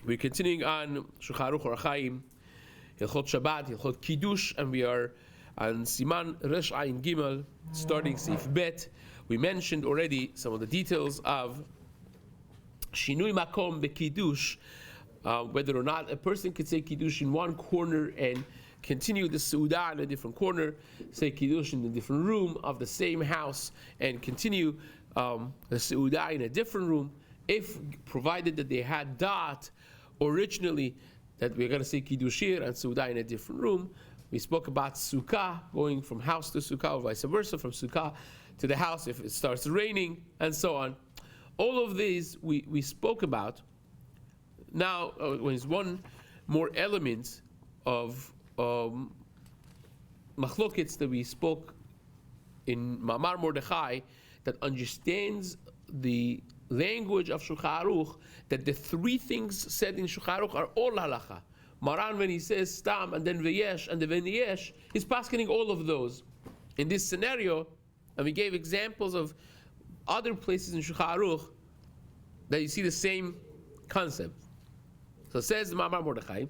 We're continuing on Shulchan Aruch Orach Chaim, Hilchot Shabbat, Hilchot Kiddush, and we are on Siman Resh Ayin Gimel, starting Seif Bet. We mentioned already some of the details of Shinui Makom Bekiddush, whether or not a person could say Kiddush in one corner and continue the Seudah in a different corner, say Kiddush in a different room of the same house, and continue the Seudah in a different room, if provided that they had da'at originally that we're going to say Kiddush here and Seudah in a different room. We spoke about Sukkah, going from house to Sukkah, or vice versa, from Sukkah to the house if it starts raining, and so on. All of these we spoke about. Now, there's one more element of machlokets that we spoke in Mamar Mordechai that understands the language of Shulchan Aruch, that the three things said in Shulchan Aruch are all halacha. Maran, when he says stam and then veyesh and then yesh, he's paskening all of those. In this scenario, and we gave examples of other places in Shulchan Aruch that you see the same concept. So it says the Mamar Mordechai,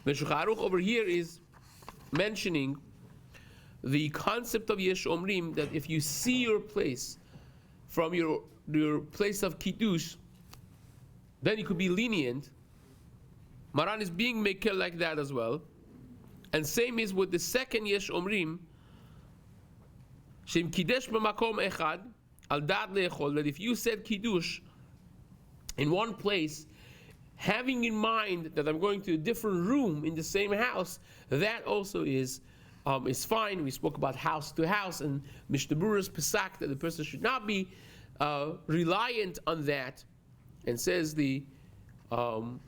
when Shulchan Aruch over here is mentioning the concept of Yesh Omrim, that if you see your place from your place of Kiddush, then you could be lenient. Maran is being mekel like that as well. And same is with the second Yesh Omrim, Shem Kiddush b'makom echad, al da'at le'echol, that if you said Kiddush in one place, having in mind that I'm going to a different room in the same house, that also is fine. We spoke about house to house, and Mishna Berura's Pesak that the person should not be reliant on that, and says the Mishna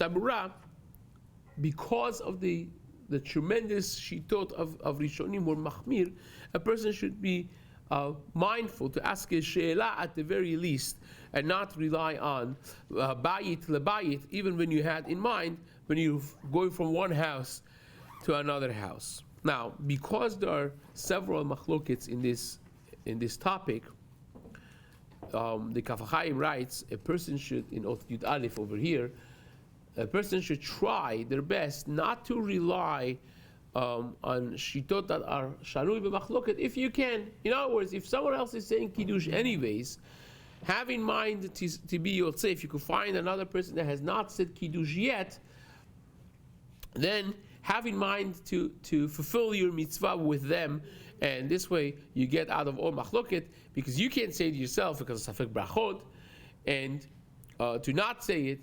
Berura, because of the tremendous shitot of Rishonim or Machmir, a person should be mindful to ask a she'ela at the very least, and not rely on bayit lebayit, even when you had in mind when you're going from one house to another house. Now, because there are several machlokets in this topic, the Kaf HaChaim writes, a person should, in Ot Yud Aleph over here, a person should try their best not to rely on shitot that are shanui b'machloket if you can. In other words, if someone else is saying Kiddush anyways, have in mind to be yotzei. If you could find another person that has not said Kiddush yet, then have in mind to fulfill your mitzvah with them, and this way you get out of all machloket, because you can't say it yourself because of safek brachot, and to not say it,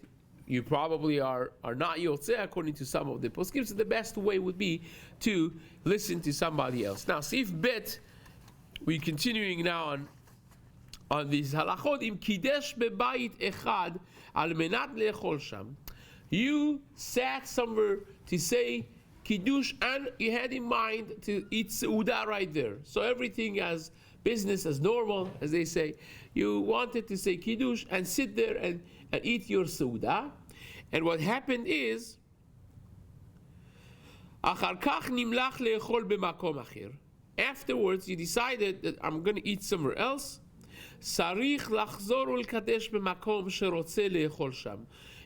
you probably are not yotzeh according to some of the poskim. So the best way would be to listen to somebody else. Now, Seif Bet, we're continuing now on these halachot. Im kidesh bebayit echad al menat leechol sham. You sat somewhere to say Kiddush, and you had in mind to eat Seudah right there. So everything as business as normal, as they say. You wanted to say Kiddush and sit there and eat your Seudah. And what happened is, afterwards you decided that I'm going to eat somewhere else.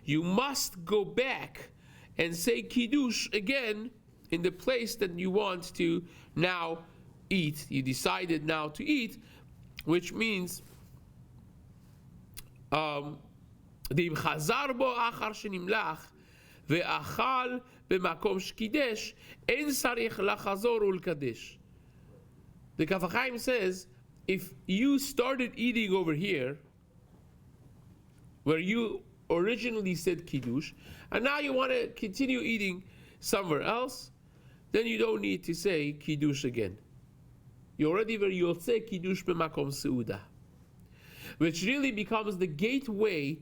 You must go back and say Kiddush again in the place that you want to now eat. You decided now to eat, which means the chazar bo achar shenimlach ve'achal b'makom shkidesh en sarich lachazor ulkadesh. The Kaf HaChaim says, if you started eating over here, where you originally said Kiddush, and now you want to continue eating somewhere else, then you don't need to say Kiddush again. You already were yotzei Kiddush b'makom Seudah, which really becomes the gateway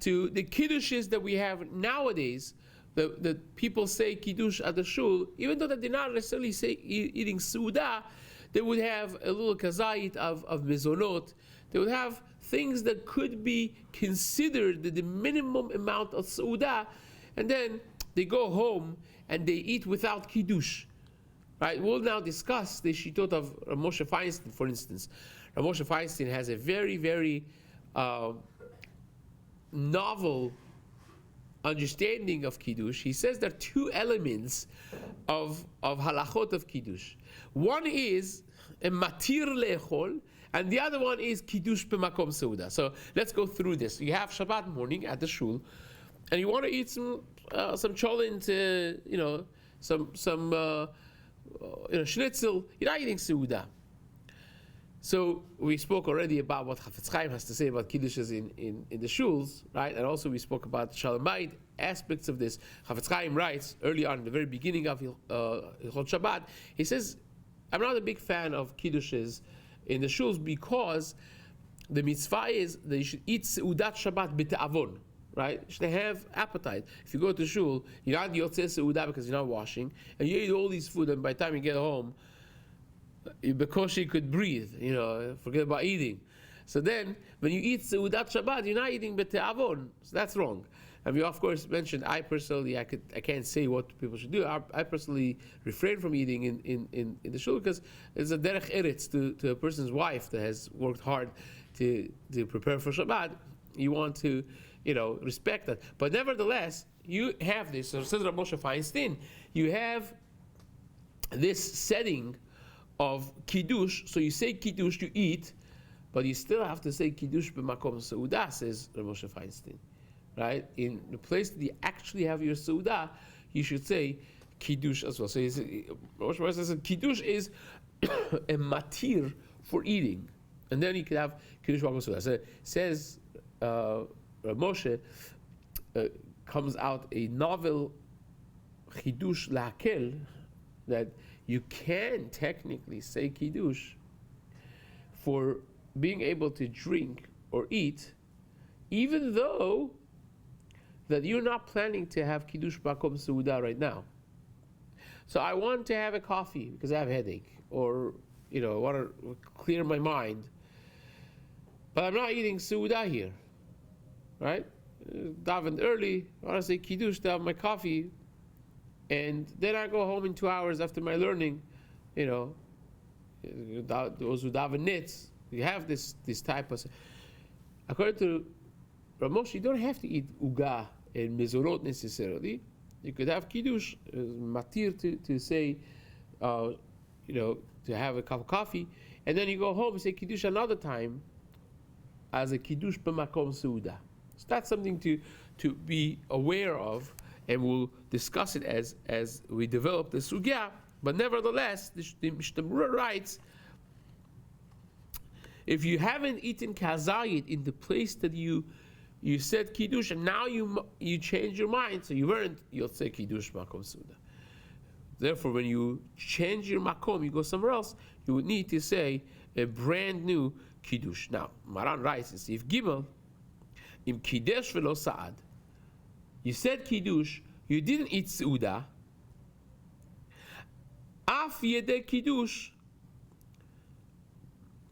to the Kiddushes that we have nowadays. The people say Kiddush at the shul, even though they did not necessarily say eating Seudah, they would have a little kazait of mezonot. They would have things that could be considered the minimum amount of Seudah, and then they go home and they eat without Kiddush. Right? We'll now discuss the shitot of Moshe Feinstein, for instance. Moshe Feinstein has a very, very novel understanding of Kiddush, he says there are two elements of halachot of Kiddush. One is a matir le'echol, and the other one is Kiddush b'makom seuda. So let's go through this. You have Shabbat morning at the shul, and you want to eat some cholent, some schnitzel. You're not eating seuda. So we spoke already about what Chafetz Chaim has to say about Kiddushes in the shuls, right? And also we spoke about Shalom Bayit aspects of this. Chafetz Chaim writes early on in the very beginning of Hilchot Shabbat, he says, I'm not a big fan of Kiddushes in the shuls because the mitzvah is that you should eat Seudat Shabbat b'te'avon, right? You should have appetite. If you go to shul, you're not yotzeh Seudah because you're not washing, and you eat all these food, and by the time you get home, because you could breathe, forget about eating. So then, when you eat Seudat Shabbat, you're not eating b'te'avon. So that's wrong. And we of course mentioned, I personally, I can't say what people should do. I personally refrain from eating in the shul because it's a derech eretz to a person's wife that has worked hard to prepare for Shabbat. You want to, respect that. But nevertheless, you have this. So says Rabbi Moshe Feinstein, you have this setting of Kiddush. So you say Kiddush, you eat, but you still have to say Kiddush b'makom seudah, says Rabbi Moshe Feinstein. Right? In the place that you actually have your seudah, you should say Kiddush as well. So Rabbi Moshe says Kiddush is a matir for eating. And then you could have Kiddush b'makom seudah. So says Rabbi Moshe, comes out a novel Kiddush lakel, that you can technically say Kiddush for being able to drink or eat, even though that you're not planning to have Kiddush b'makom seudah right now. So I want to have a coffee because I have a headache, or I want to clear my mind, but I'm not eating seudah here, right? Davened early, I want to say Kiddush to have my coffee, and then I go home in 2 hours after my learning. Those who daven nitz, you have this type of. According to Rav Moshe, you don't have to eat uga and mezorot necessarily. You could have Kiddush, matir to say, to have a cup of coffee, and then you go home and say Kiddush another time as a Kiddush b'makom seudah. So that's something to be aware of, and we'll discuss it as we develop the sugya. But nevertheless, the Mishna Berura writes, if you haven't eaten kazayit in the place that you said Kiddush, and now you change your mind, so you weren't, you'll say Kiddush makom seudah. Therefore, when you change your makom, you go somewhere else, you would need to say a brand new Kiddush. Now, Maran writes in Seif Gimel, Im Kiddush velo Sa'ad. You said Kiddush, you didn't eat Seudah. Af Yedei Kiddush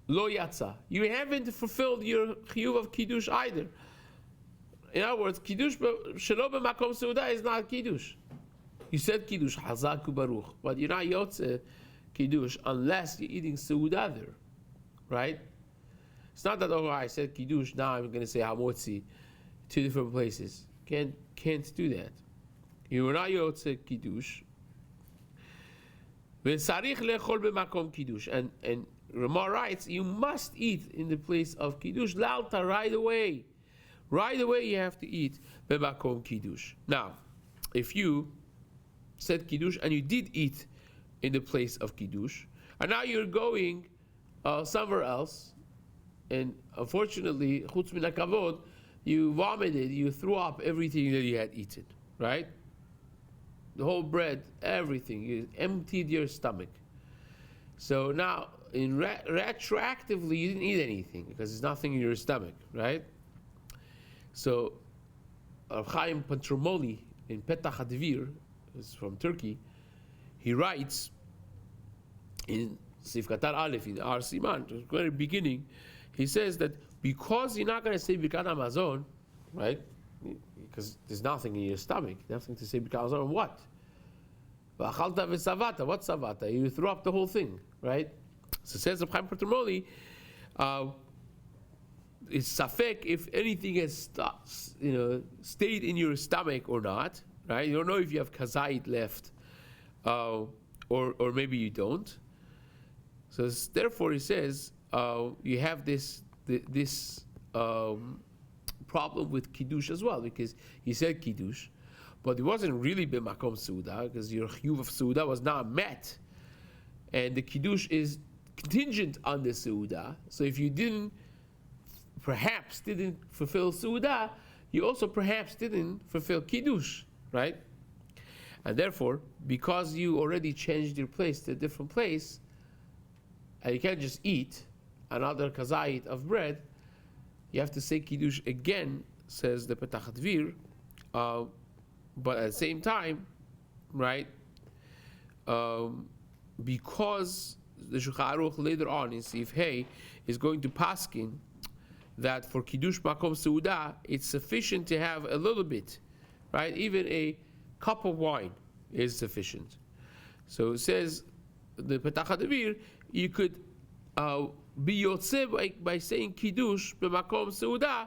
Lo Yatza. You haven't fulfilled your chiyuv of Kiddush either. In other words, Kiddush Shelo b'makom Seudah is not Kiddush. You said Kiddush, Hazak u'Baruch, but you're not Yotze Kiddush unless you're eating Seudah there. Right? It's not that, I said Kiddush, now I'm going to say Hamotzi, two different places. Can't do that. You are not Yotze Kiddush. V'sarich lechol b'makom Kiddush. And Ramah writes, you must eat in the place of Kiddush, Lalta, right away. Right away you have to eat b'makom Kiddush. Now, if you said Kiddush and you did eat in the place of Kiddush, and now you're going somewhere else, and unfortunately, chutz min hakavod, you vomited, you threw up everything that you had eaten, right? The whole bread, everything, you emptied your stomach. So now, retroactively, you didn't eat anything because there's nothing in your stomach, right? So, Rav Chaim Pantromoli in Petach HaDvir, is from Turkey, he writes in Seif Qatar Aleph, in Ar Siman, the very beginning, he says that because you're not going to say Birkat Hamazon, right? Because there's nothing in your stomach, nothing to say Birkat Hamazon. What? V'achalta v'savata. What savata? You threw up the whole thing, right? So says Reb Chaim Pantromoli, it's safek if anything has stayed in your stomach or not, right? You don't know if you have kazait left, or maybe you don't. So therefore, he says you have this problem with kiddush as well, because he said kiddush, but it wasn't really b'makom seuda, because your chiyuv of seuda was not met, and the kiddush is contingent on the seuda. So if you perhaps didn't fulfill seuda, you also perhaps didn't fulfill kiddush, right? And therefore, because you already changed your place to a different place, and you can't just eat another kazait of bread, you have to say kiddush again, says the Petach Dvir, but at the same time, right? Because the Shulchan Aruch later on in Seif Hey is going to paskin that for kiddush makom seuda it's sufficient to have a little bit, right? Even a cup of wine is sufficient. So it says the Petach Dvir, you could be yotzeh by saying kiddush b'makom seuda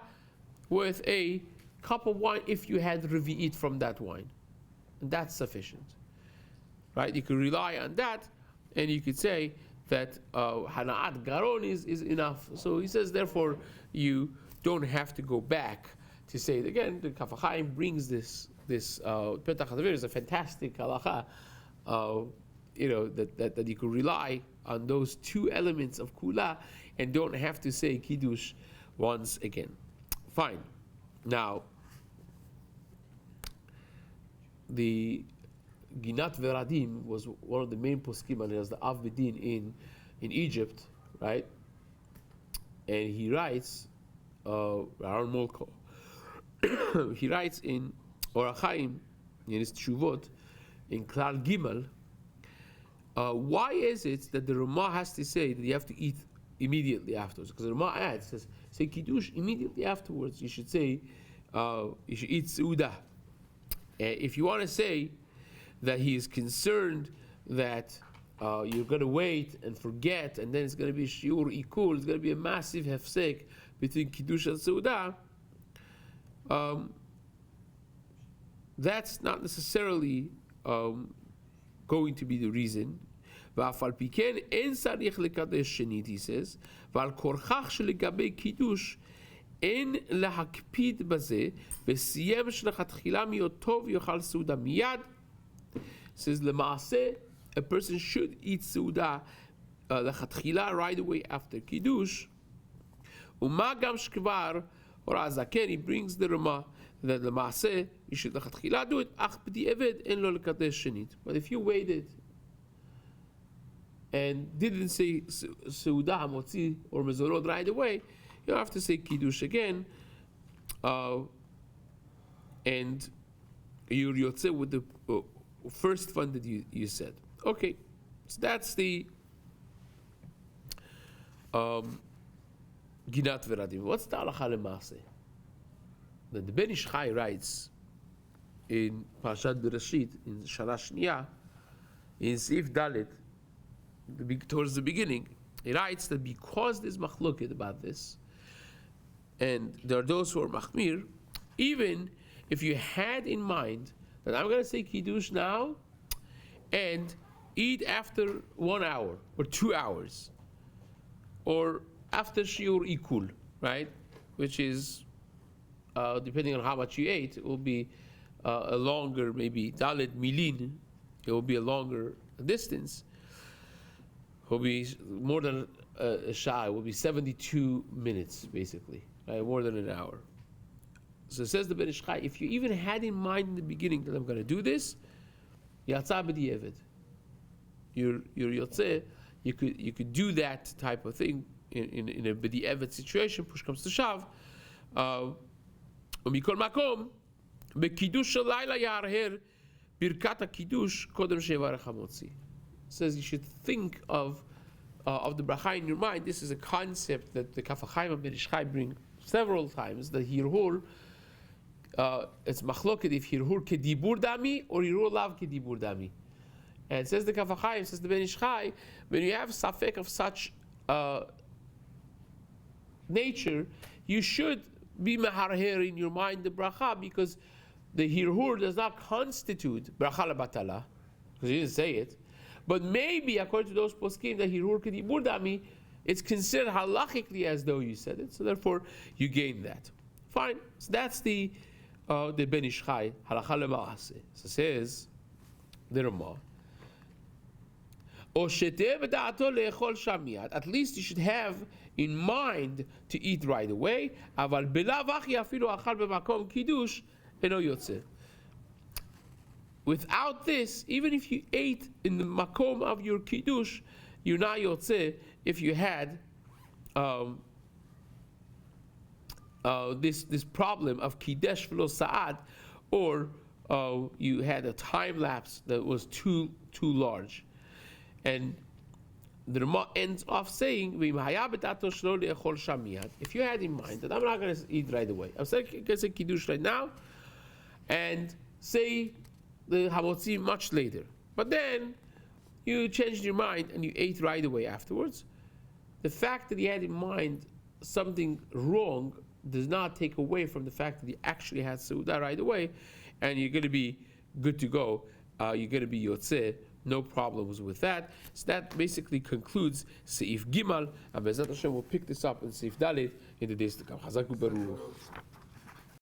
with a cup of wine if you had revi'it from that wine, and that's sufficient, right? You could rely on that, and you could say that hana'at garon is enough. So he says, therefore, you don't have to go back to say it again. The Kaf HaChaim brings this Petach HaDavir is a fantastic halacha, that you could rely on those two elements of kula and don't have to say kiddush once again. Fine. Now, the Ginat Veradim was one of the main poskim, and as the Av B'Din in Egypt, right? And he writes, Aaron Molko, he writes in Orach Chaim, in his Tshuvot, in Klal Gimel, why is it that the Ramah has to say that you have to eat immediately afterwards? Because the Ramah adds, says, say kiddush immediately afterwards. You should say, you should eat seuda. If you want to say that he is concerned that you're going to wait and forget, and then it's going to be shiur ikul, it's going to be a massive hefsek between kiddush and seuda, that's not necessarily going to be the reason. ואף על פי כן אין צריך לקדש שנית, he says, ועל כורכך שלגבי קידוש אין להקפיד בזה, וסיים שלכתחילה מאוד טוב יאכל סעודה מיד. Says למעשה, a person should eat סעודה לכתחילה right away after קידוש, ומה גם שכבר, or הזקן, he brings the רמה, that למעשה, you should לכתחילה do it, אך בדיעבד אין לו לקדש שנית. But if you waited and didn't say Seuda Hamotzi or Mezonot right away, you have to say Kiddush again, and you're Yotzeh with the first one that you said. Okay, so that's the Ginat Veradim. What's the Halacha L'Maaseh? The Ben Ish Chai writes in Parashat Bereshit, in Shana Shniya, in Seif Dalet, towards the beginning, he writes that because there's machloket about this, and there are those who are machmir, even if you had in mind that I'm going to say kiddush now and eat after 1 hour or 2 hours, or after shiur ikul, right, which is depending on how much you ate, it will be a longer, maybe dalet milin, it will be a longer distance. Will be more than a shah. It will be 72 minutes, basically, right? More than an hour. So it says the Ben Ish Chai, if you even had in mind in the beginning that I'm going to do this, yatzah b'di'evet. You're yotzeh. You could do that type of thing in a b'di'evet situation. Push comes to shove. Umikol makom bekidush shalayla yarher birkat hakidush kodem shevarech hamotzi. Says you should think of the bracha in your mind. This is a concept that the Kaf HaChaim and Ben Ish Chai bring several times. The hirhur, it's machloket if hirhur kedibur dami or hirhur lav kedibur dami. And it says the Kaf HaChaim, says the Ben Ish Chai, when you have safek of such nature, you should be meharher in your mind the bracha, because the hirhur does not constitute bracha lebatala, because you didn't say it. But maybe, according to those poskim, the hirhur kedibur dami, it's considered halachically as though you said it. So therefore, you gain that. Fine. So that's the Ben Ish Chai halacha lemaaseh. So says the Ramah. At least you should have in mind to eat right away. Without this, even if you ate in the makom of your kiddush, you're not yotzeh if you had this problem of kidesh v'lo sa'ad, or you had a time lapse that was too large. And the Ramah ends off saying, if you had in mind that I'm not going to eat right away, I'm going to say kiddush right now, and say the hamotzi much later, but then you changed your mind and you ate right away afterwards. The fact that you had in mind something wrong does not take away from the fact that you actually had seudah right away, and you're going to be good to go. You're going to be yotzeh, no problems with that. So that basically concludes Seif Gimal, and Bezat Hashem will pick this up in Seif Dalet in the days to come. Chazak u'Baruch.